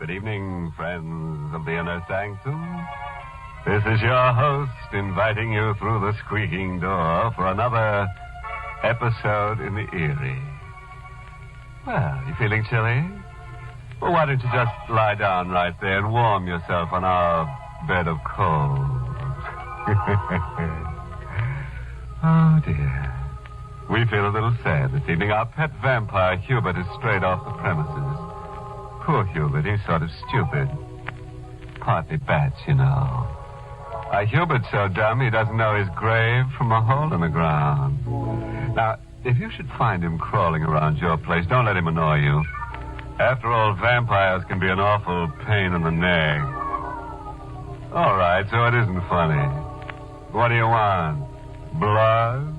Good evening, friends of the inner sanctum. This is your host inviting you through the squeaking door for another episode in the Eerie. Well, you feeling chilly? Well, why don't you just lie down right there and warm yourself on our bed of coals? Oh, dear. We feel a little sad this evening. Our pet vampire, Hubert, is strayed off the premises. Poor Hubert, he's sort of stupid. Partly bats, you know. Hubert's so dumb he doesn't know his grave from a hole in the ground. Now, if you should find him crawling around your place, don't let him annoy you. After all, vampires can be an awful pain in the neck. All right, so it isn't funny. What do you want? Blood?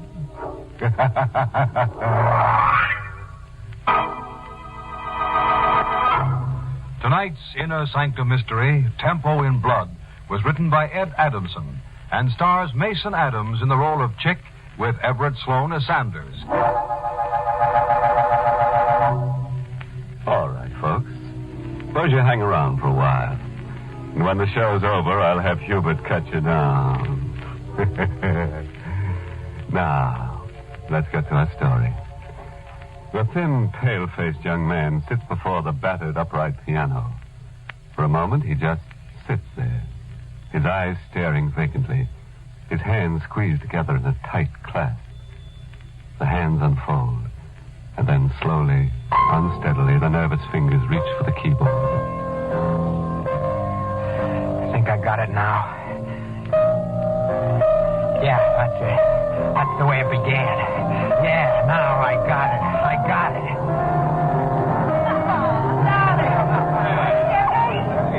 Tonight's Inner Sanctum mystery, Tempo in Blood, was written by Ed Adamson and stars Mason Adams in the role of Chick with Everett Sloane as Sanders. All right, folks. Suppose you hang around for a while. And when the show's over, I'll have Hubert cut you down. Now, let's get to our story. The thin, pale-faced young man sits before the battered upright piano. For a moment, he just sits there, his eyes staring vacantly, his hands squeezed together in a tight clasp. The hands unfold, and then slowly, unsteadily, the nervous fingers reach for the keyboard. I think I got it now. Yeah, that's it. That's the way it began. Yeah, now I got it. I got it.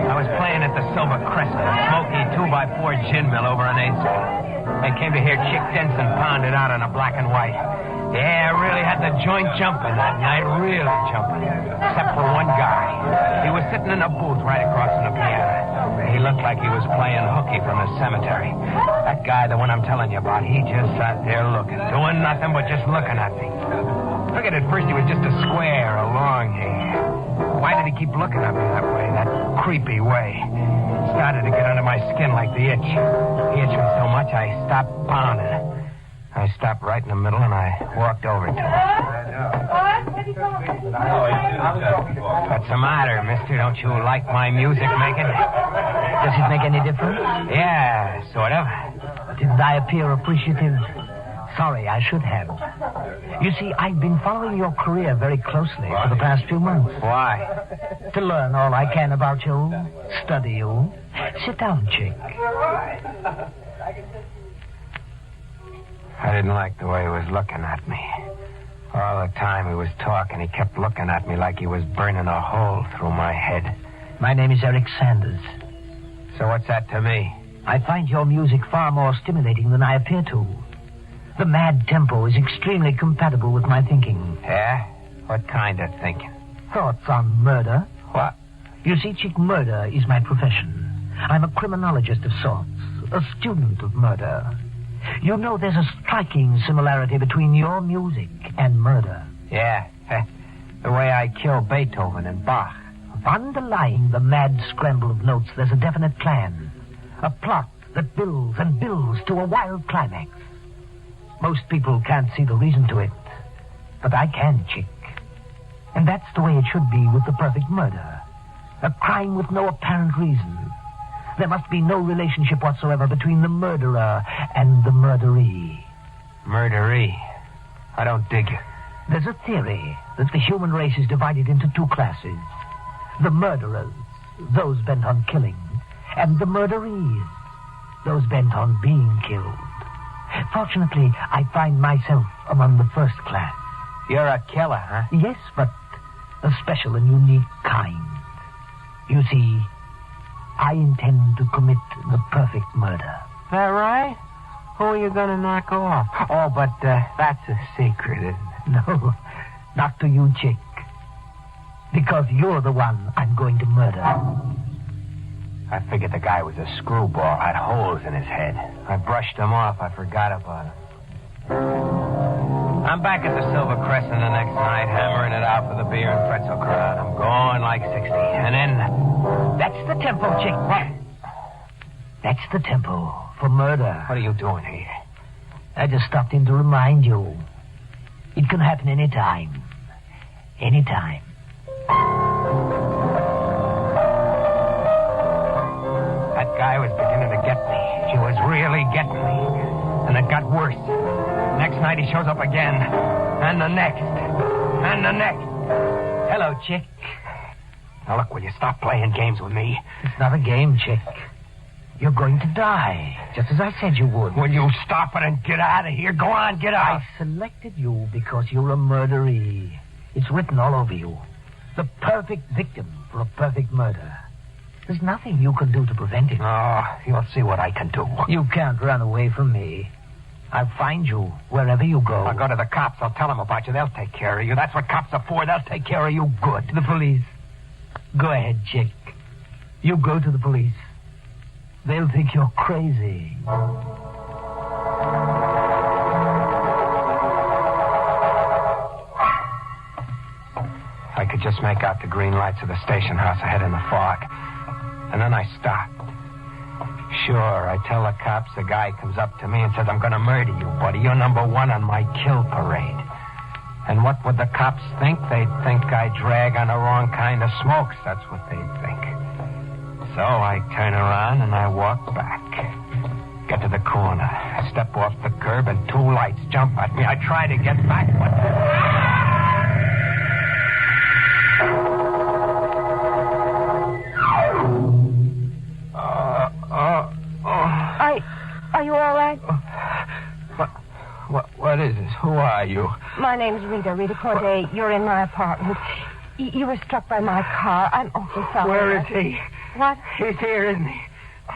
I was playing at the Silver Crescent, a smoky 2x4 gin mill over on 8th Street. I came to hear Chick Denson pound it out on a black and white. Yeah, I really had the joint jumping that night, really jumping. Except for one guy. He was sitting in a booth right across from the piano. He looked like he was playing hooky from the cemetery. That guy, the one I'm telling you about, he just sat there looking, doing nothing but just looking at me. Figured at first he was just a square, a long hair. Why did he keep looking at me that way, that creepy way? Started to get under my skin like the itch. He itched me so much I stopped pounding it. I stopped right in the middle and I walked over to him. What's the matter, mister? Don't you like my music making? Does it make any difference? Yeah, sort of. Didn't I appear appreciative? Sorry, I should have. You see, I've been following your career very closely for the past few months. Why? To learn all I can about you, study you. Sit down, Chick. I didn't like the way he was looking at me. All the time he was talking, he kept looking at me like he was burning a hole through my head. My name is Eric Sanders. So what's that to me? I find your music far more stimulating than I appear to. The mad tempo is extremely compatible with my thinking. Yeah? What kind of thinking? Thoughts on murder. What? You see, Chick, murder is my profession. I'm a criminologist of sorts, a student of murder. You know, there's a striking similarity between your music and murder. Yeah. The way I kill Beethoven and Bach. Underlying the mad scramble of notes, there's a definite plan. A plot that builds and builds to a wild climax. Most people can't see the reason to it. But I can, Chick. And that's the way it should be with the perfect murder. A crime with no apparent reason. There must be no relationship whatsoever between the murderer and the murderee. Murderee? I don't dig you. There's a theory that the human race is divided into two classes. The murderers, those bent on killing, and the murderees, those bent on being killed. Fortunately, I find myself among the first class. You're a killer, huh? Yes, but a special and unique kind. You see, I intend to commit the perfect murder. Is that right? Who are you going to knock off? Oh, but that's a secret, isn't it? No, not to you, Chick. Because you're the one I'm going to murder. I figured the guy was a screwball, had holes in his head. I brushed him off. I forgot about him. I'm back at the Silver Crescent the next night, hammering it out for the beer and pretzel crowd. I'm going like 60. And then That's the tempo, Chick. What? That's the tempo for murder. What are you doing here? I just stopped in to remind you. It can happen any time. Any time. That guy was beginning to get me. He was really getting me. And it got worse. Next night he shows up again. And the next. And the next. Hello, Chick. Now, look, will you stop playing games with me? It's not a game, Chick. You're going to die, just as I said you would. Will you stop it and get out of here? Go on, get out. I selected you because you're a murderee. It's written all over you. The perfect victim for a perfect murder. There's nothing you can do to prevent it. Oh, you'll see what I can do. You can't run away from me. I'll find you wherever you go. I'll go to the cops. I'll tell them about you. They'll take care of you. That's what cops are for. They'll take care of you good. The police. Go ahead, Chick. You go to the police. They'll think you're crazy. I could just make out the green lights of the station house ahead in the fog. And then I stopped. Sure, I tell the cops the guy comes up to me and says, I'm going to murder you, buddy. You're number one on my kill parade. And what would the cops think? They'd think I drag on the wrong kind of smokes. That's what they'd think. So I turn around and I walk back. Get to the corner. I step off the curb and two lights jump at me. I try to get back, but... Are you all right? What is this? Who are you? My name's Rita Corday. You're in my apartment. You were struck by my car. I'm awfully sorry. Where is he? What? He's here, isn't he?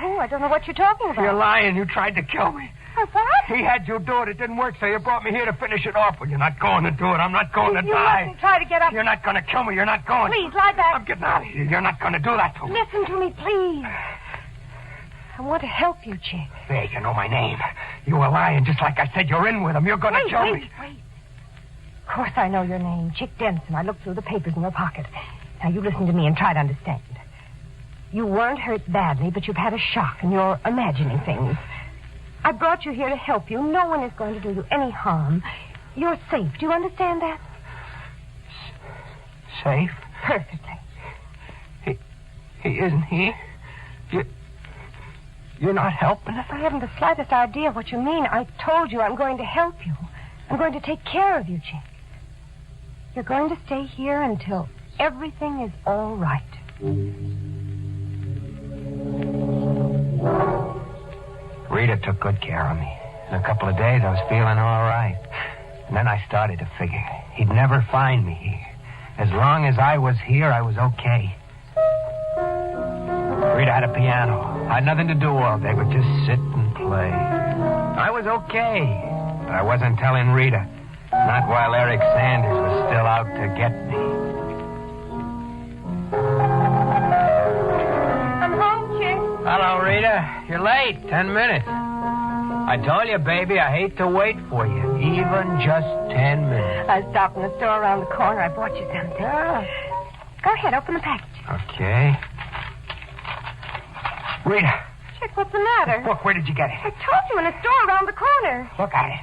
Oh, I don't know what you're talking about. You're lying. You tried to kill me. What? He had you do it. It didn't work, so you brought me here to finish it off. Well, you're not going to do it. I'm not going to die. You mustn't try to get up. You're not going to kill me. You're not going. Please, lie back. I'm getting out of here. You're not going to do that to me. Listen to me, please. I want to help you, Chick. There, you know my name. You were lying, just like I said. You're in with him. You're going to kill me. Wait. Of course I know your name, Chick Denson. I looked through the papers in your pocket. Now, you listen to me and try to understand. You weren't hurt badly, but you've had a shock, and you're imagining things. I brought you here to help you. No one is going to do you any harm. You're safe. Do you understand that? Safe? Perfectly. He isn't he? You're not helping us? I haven't the slightest idea what you mean. I told you I'm going to help you. I'm going to take care of you, Chick. You're going to stay here until everything is all right. Rita took good care of me. In a couple of days, I was feeling all right. And then I started to figure he'd never find me here. As long as I was here, I was okay. Rita had a piano. I had nothing to do all day but just sit and play. I was okay. But I wasn't telling Rita. Not while Eric Sanders was still out to get me. I'm home, Chick. Hello, Rita. You're late. 10 minutes. I told you, baby, I hate to wait for you. Even just 10 minutes. I stopped in the store around the corner. I bought you something. Yeah. Go ahead, open the package. Okay. Rita. Chick, what's the matter? Look, where did you get it? I told you, in a store around the corner. Look at it.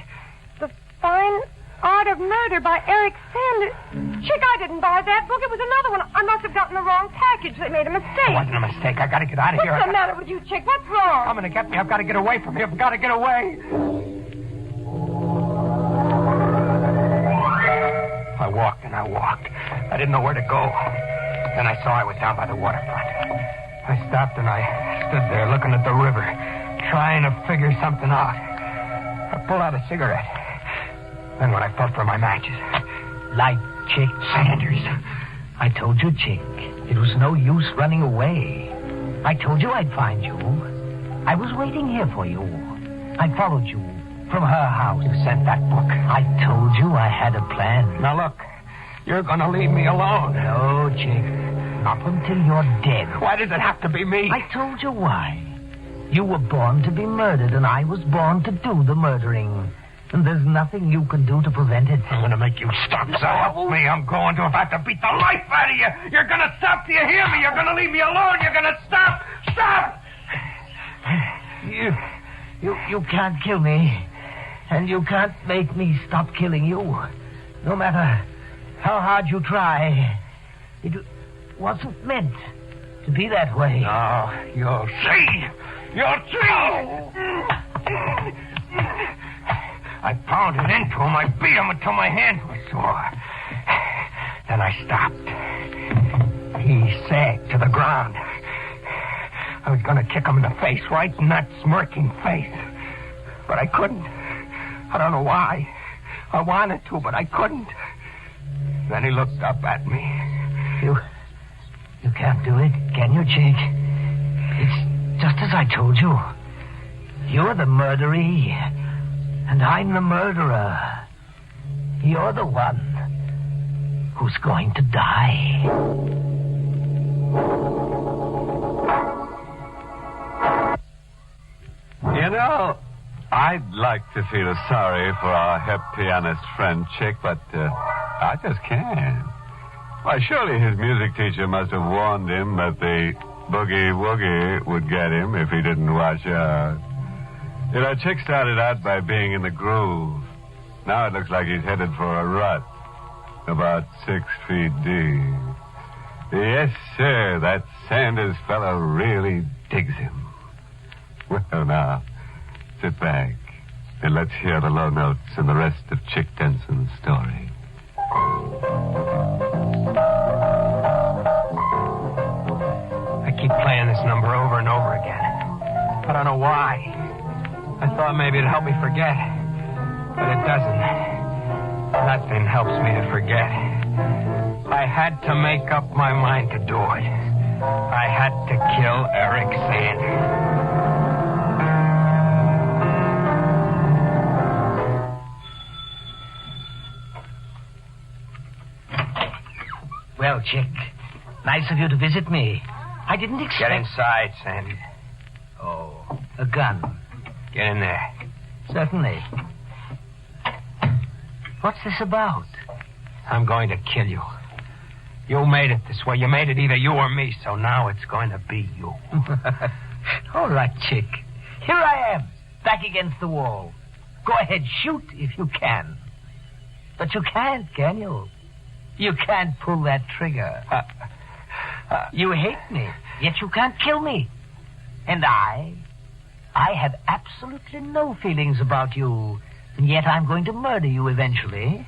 The Fine Art of Murder by Eric Sanders. Chick, I didn't buy that book. It was another one. I must have gotten the wrong package. They made a mistake. It wasn't a mistake. I got to get out of here. What's the matter with you, Chick? What's wrong? I'm going to get me. I've got to get away from here. I've got to get away. I walked and I walked. I didn't know where to go. Then I saw I was down by the waterfront. I stopped and I stood there looking at the river, trying to figure something out. I pulled out a cigarette. Then when I felt for my matches... Light, Chick. Sanders. I told you, Chick. It was no use running away. I told you I'd find you. I was waiting here for you. I followed you from her house. You sent that book. I told you I had a plan. Now look, you're going to leave me alone. No, Chick. Not until you're dead. Why does it have to be me? I told you why. You were born to be murdered, and I was born to do the murdering. And there's nothing you can do to prevent it. I'm going to make you stop, so help me. I'm going to. If I have to beat the life out of you, you're going to stop. Do you hear me? You're going to leave me alone. You're going to stop. Stop! You can't kill me. And you can't make me stop killing you. No matter how hard you try. It wasn't meant to be that way. No, you'll see. You'll see. I pounded into him. I beat him until my hands were sore. Then I stopped. He sagged to the ground. I was going to kick him in the face, right in that smirking face. But I couldn't. I don't know why. I wanted to, but I couldn't. Then he looked up at me. You can't do it, can you, Chick? It's just as I told you. You're the murderee, and I'm the murderer. You're the one who's going to die. You know, I'd like to feel sorry for our hip pianist friend Chick, but I just can't. Why, surely his music teacher must have warned him that the boogie-woogie would get him if he didn't watch out. You know, Chick started out by being in the groove. Now it looks like he's headed for a rut, about 6 feet deep. Yes, sir, that Sanders fellow really digs him. Well, now, sit back and let's hear the low notes and the rest of Chick Denson's story. I keep playing this number over and over again. I don't know why. I thought maybe it'd help me forget. But it doesn't. Nothing helps me to forget. I had to make up my mind to do it. I had to kill Eric Sanders. Well, Chick, nice of you to visit me. I didn't expect... Get inside, Sandy. Oh, a gun. Get in there. Certainly. What's this about? I'm going to kill you. You made it this way. You made it either you or me, so now it's going to be you. All right, Chick. Here I am, back against the wall. Go ahead, shoot if you can. But you can't, can you? You can't pull that trigger. You hate me, yet you can't kill me. And I have absolutely no feelings about you, and yet I'm going to murder you eventually.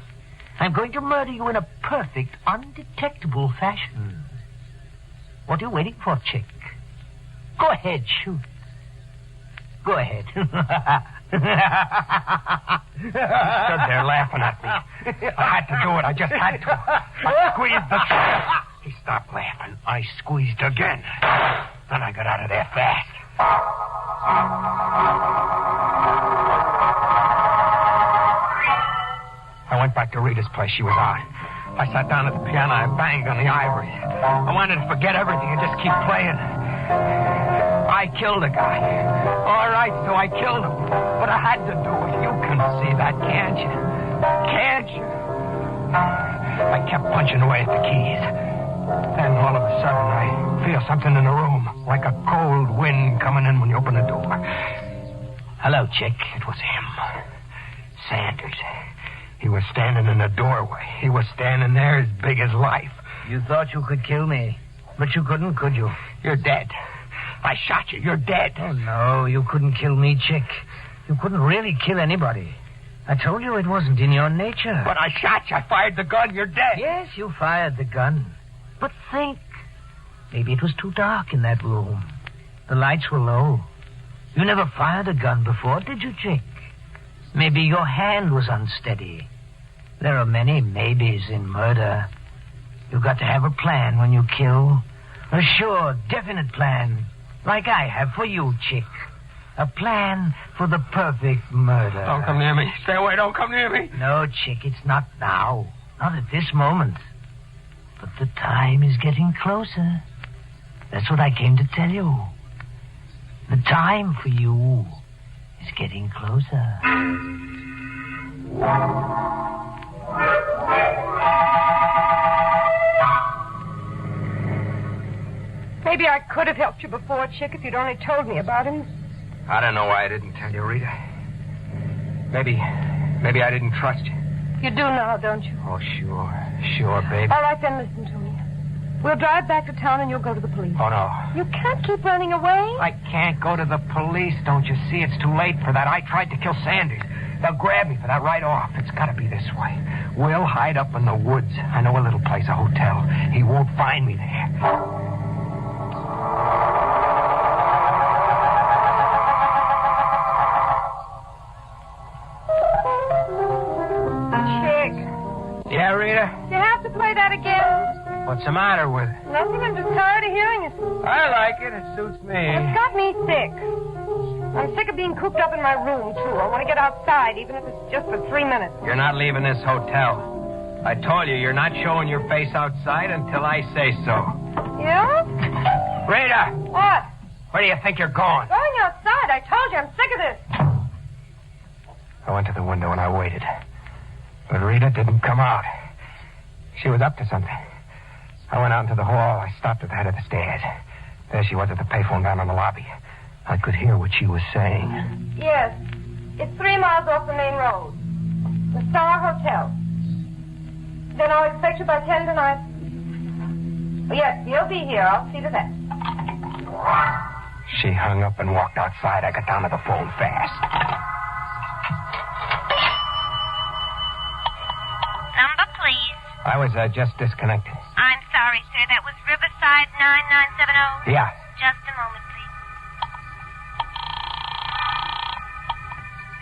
I'm going to murder you in a perfect, undetectable fashion. What are you waiting for, Chick? Go ahead, shoot. Go ahead. He stood there laughing at me. I had to do it. I just had to. I squeezed the trigger. He stopped laughing. I squeezed again. Then I got out of there fast. I went back to Rita's place. She was out. I sat down at the piano and banged on the ivories. I wanted to forget everything and just keep playing. I killed a guy. All right, so I killed him. But I had to do it. You can see that, can't you? Can't you? I kept punching away at the keys. Then all of a sudden, I feel something in the room, like a cold wind coming in when you open the door. Hello, Chick. It was him. Sanders. He was standing in the doorway. He was standing there as big as life. You thought you could kill me, but you couldn't, could you? You're dead. I shot you. You're dead. Oh, no, you couldn't kill me, Chick. You couldn't really kill anybody. I told you it wasn't in your nature. But I shot you. I fired the gun. You're dead. Yes, you fired the gun. But think. Maybe it was too dark in that room. The lights were low. You never fired a gun before, did you, Chick? Maybe your hand was unsteady. There are many maybes in murder. You've got to have a plan when you kill. A sure, definite plan. Like I have for you, Chick. A plan for the perfect murder. Don't come near me. Stay away. Don't come near me. No, Chick, it's not now. Not at this moment. But the time is getting closer. That's what I came to tell you. The time for you is getting closer. Maybe I could have helped you before, Chick, if you'd only told me about him. I don't know why I didn't tell you, Rita. Maybe I didn't trust you. You do now, don't you? Oh, sure, baby. All right, then listen to me. We'll drive back to town and you'll go to the police. Oh, no. You can't keep running away. I can't go to the police, don't you see? It's too late for that. I tried to kill Sanders. They'll grab me for that right off. It's got to be this way. We'll hide up in the woods. I know a little place, a hotel. He won't find me there. Chick. Yeah, Rita? You have to play that again. What's the matter with it? Nothing. I'm just tired of hearing it. I like it. It suits me. It's got me sick. I'm sick of being cooped up in my room, too. I want to get outside, even if it's just for 3 minutes. You're not leaving this hotel. I told you, you're not showing your face outside until I say so. Yeah? Rita! What? Where do you think you're going? Going outside. I told you I'm sick of this. I went to the window and I waited. But Rita didn't come out. She was up to something. I went out into the hall. I stopped at the head of the stairs. There she was at the payphone down in the lobby. I could hear what she was saying. Yes. It's 3 miles off the main road. The Star Hotel. Then I'll expect you by 10 tonight. Oh, yes, you'll be here. I'll see to that. She hung up and walked outside. I got down to the phone fast. Number, please. I was just disconnected. I'm sorry, sir. That was Riverside 9970. Yeah. Just a moment, please.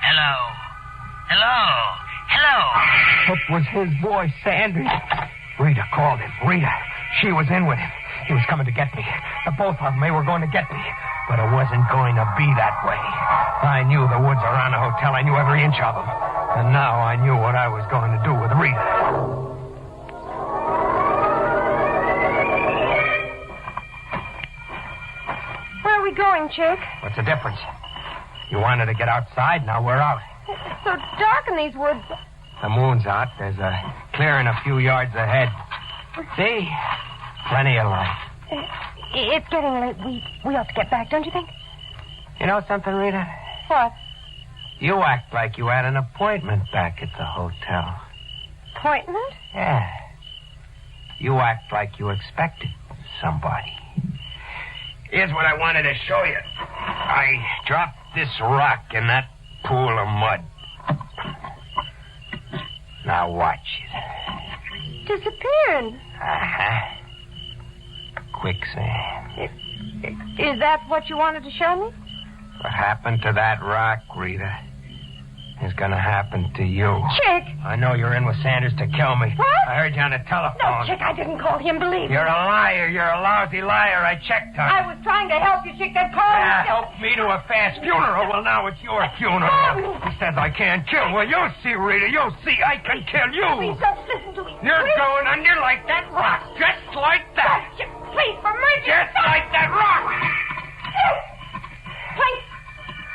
Hello. It was his voice, Sanders. Rita called him. Rita. She was in with him. He was coming to get me. The both of them, they were going to get me. But it wasn't going to be that way. I knew the woods around the hotel. I knew every inch of them. And now I knew what I was going to do with Rita. Where are we going, Chick? What's the difference? You wanted to get outside, now we're out. It's so dark in these woods. The moon's out. There's a clearing a few yards ahead. See? Plenty of light. It's getting late. We ought to get back, don't you think? You know something, Rita? What? You act like you had an appointment back at the hotel. Appointment? Yeah. You act like you expected somebody. Here's what I wanted to show you. I dropped this rock in that pool of mud. Now watch it. Disappeared. Uh-huh. Quicksand. Is that what you wanted to show me? What happened to that rock, Rita, is going to happen to you. Chick! I know you're in with Sanders to kill me. What? I heard you on the telephone. No, Chick, I didn't call him. Believe me. You're a liar. You're a lousy liar. I checked on you. I was trying to help you, Chick. That call was... Help me to a fast funeral. Well, now it's your funeral. He says I can't kill. Well, you'll see, Rita. You'll see. I can kill you. Please don't listen to me. You're Please. going under like that rock. Just like that. Chick, please, for mercy. Just like that rock. Please,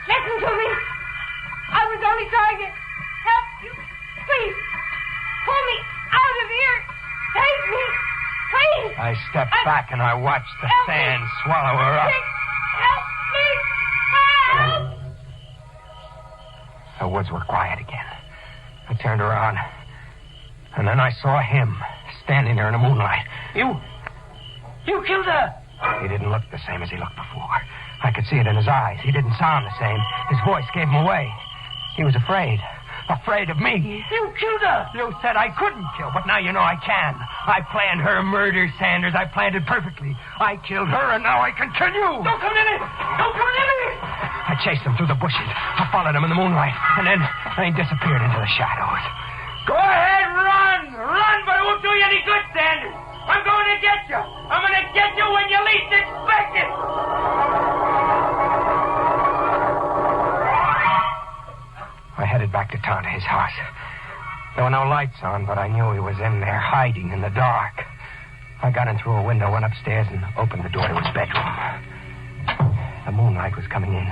listen to me. I was only trying to help you. Please, pull me out of here. Save me. Please. I stepped back and I watched the Help sand me. swallow her up. Chick, help me. Help. The woods were quiet again. I turned around, and then I saw him standing there in the moonlight. You killed her. He didn't look the same as he looked before. I could see it in his eyes. He didn't sound the same. His voice gave him away. He was afraid. Afraid of me. You killed her. You said I couldn't kill, but now you know I can. I planned her murder, Sanders. I planned it perfectly. I killed her, and now I can kill you. Don't come near me. Don't come near me. I chased him through the bushes. I followed him in the moonlight, and then he disappeared into the shadows. Go ahead, run. Run, but it won't do you any good, Sanders. I'm going to get you. I'm going to get you when you least expect it. I headed back to town to his house. There were no lights on, but I knew he was in there, hiding in the dark. I got in through a window, went upstairs, and opened the door to his bedroom. The moonlight was coming in,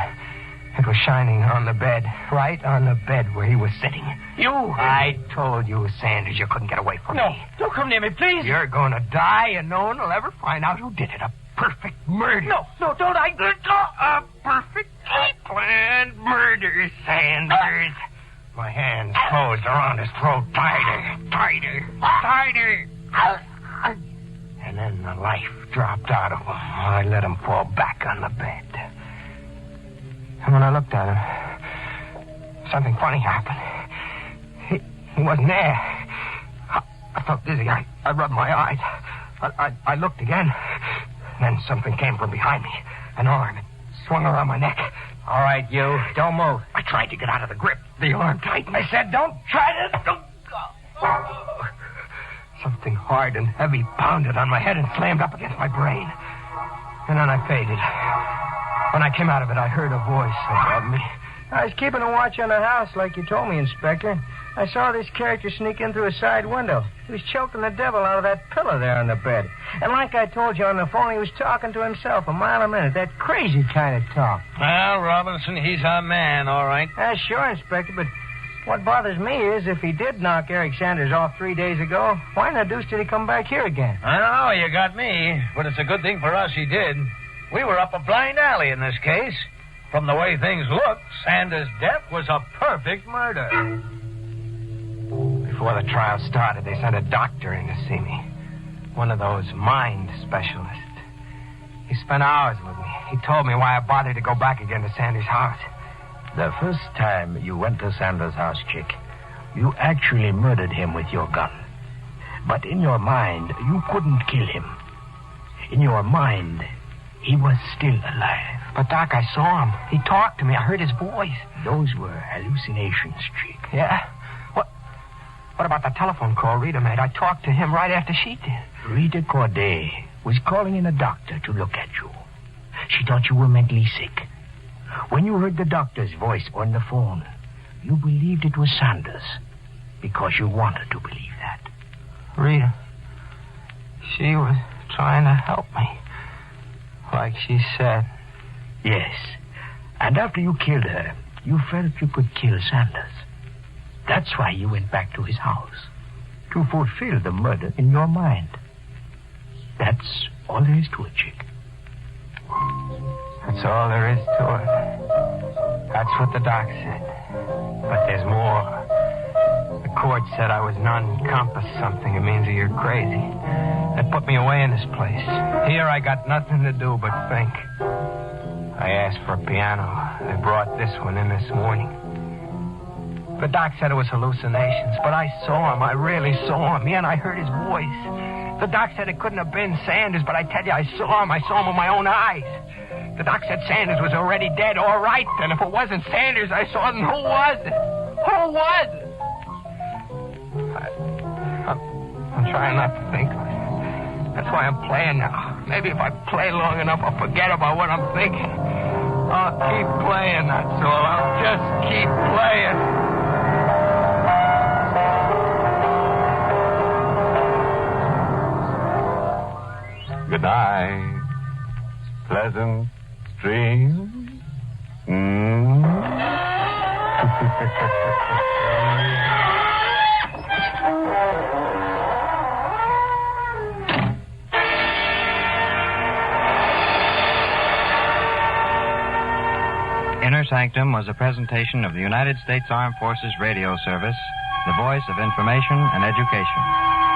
It was shining on the bed, right on the bed where he was sitting. You? I told you, Sanders, you couldn't get away from me. No, don't come near me, please. You're going to die, and no one will ever find out who did it. A perfect murder. No, don't I... A perfectly planned murder, Sanders. My hands closed around his throat tighter. And then the life dropped out of him. I let him fall back on the bed. And when I looked at him, something funny happened. He wasn't there. I felt dizzy. I rubbed my eyes. I looked again. Then something came from behind me. An arm. It swung around my neck. All right, you. Don't move. I tried to get out of the grip. The arm tightened. I said, don't try to... Something hard and heavy pounded on my head and slammed up against my brain. And then I faded. When I came out of it, I heard a voice above me. I was keeping a watch on the house like you told me, Inspector. I saw this character sneak in through a side window. He was choking the devil out of that pillow there on the bed. And like I told you on the phone, he was talking to himself a mile a minute. That crazy kind of talk. Well, Robinson, he's our man, all right. Sure, Inspector, but what bothers me is if he did knock Eric Sanders off 3 days ago, why in the deuce did he come back here again? I don't know, you got me. But it's a good thing for us he did. We were up a blind alley in this case. From the way things looked, Sanders' death was a perfect murder. Before the trial started, they sent a doctor in to see me. One of those mind specialists. He spent hours with me. He told me why I bothered to go back again to Sanders' house. The first time you went to Sanders' house, Chick, you actually murdered him with your gun. But in your mind, you couldn't kill him. In your mind, he was still alive. But, Doc, I saw him. He talked to me. I heard his voice. Those were hallucinations, Chick. Yeah? What about the telephone call Rita made? I talked to him right after she did. Rita Corday was calling in a doctor to look at you. She thought you were mentally sick. When you heard the doctor's voice on the phone, you believed it was Sanders because you wanted to believe that. Rita, she was trying to help me, like she said. Yes. And after you killed her, you felt you could kill Sanders. That's why you went back to his house, to fulfill the murder in your mind. That's all there is to it, Chick. That's all there is to it. That's what the doc said. But there's more. The court said I was non-compass something. It means that you're crazy. That put me away in this place. Here I got nothing to do but think. I asked for a piano. They brought this one in this morning. The doc said it was hallucinations, but I saw him. I really saw him. Yeah, and I heard his voice. The doc said it couldn't have been Sanders, but I tell you, I saw him. I saw him with my own eyes. The doc said Sanders was already dead. All right, then. If it wasn't Sanders I saw, then who was it? Who was it? I'm trying not to think. That's why I'm playing now. Maybe if I play long enough, I'll forget about what I'm thinking. I'll keep playing, that's all. I'll just keep playing. Good night. Pleasant dreams. Inner Sanctum was a presentation of the United States Armed Forces Radio Service, the voice of information and education.